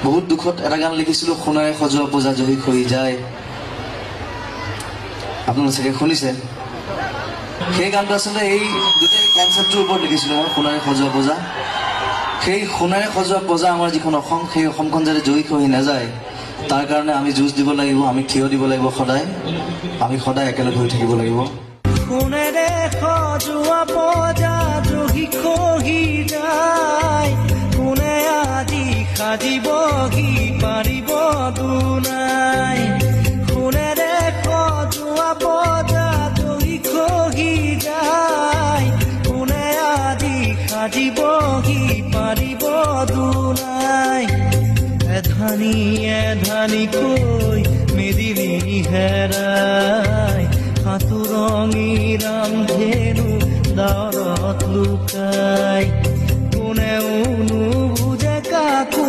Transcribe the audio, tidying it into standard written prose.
বহুত দুখত এটা গান লিখিছিলো, সোণাৰে সজোৱা পূজা জহি হৈ যায়। আপোনালোকে চাগে শুনিছে। সেই গানটো আচলতে এই গোটেই কনচেপ্টটোৰ ওপৰত লিখিছিলো মই, সোণাৰে সজোৱা পূজা। সেই সোণাৰে সজোৱা পূজা আমাৰ যিখন অসম, সেই অসমখন যাতে জয়ী হৈ নাযায় তাৰ কাৰণে আমি যুঁজ দিব লাগিব, আমি থিয় দিব লাগিব সদায়, আমি সদায় একেলগে হৈ থাকিব লাগিব। সোণেৰে সজোৱা পূজা জহি হৈ যায়, কোনে আজি সাজিবহি পাৰিব দুনাই। সোণেৰে সজোৱা পূজা জহি হৈ যায়, কোনে আজি সাজিবহি পাৰিব দুনাই। এধানি এধানিকৈ মেদিনী হেৰাই, সাঁতোৰঙী ৰামধেনু দাঁৰত লুকাই, কোনেও নুবুজে কাকো।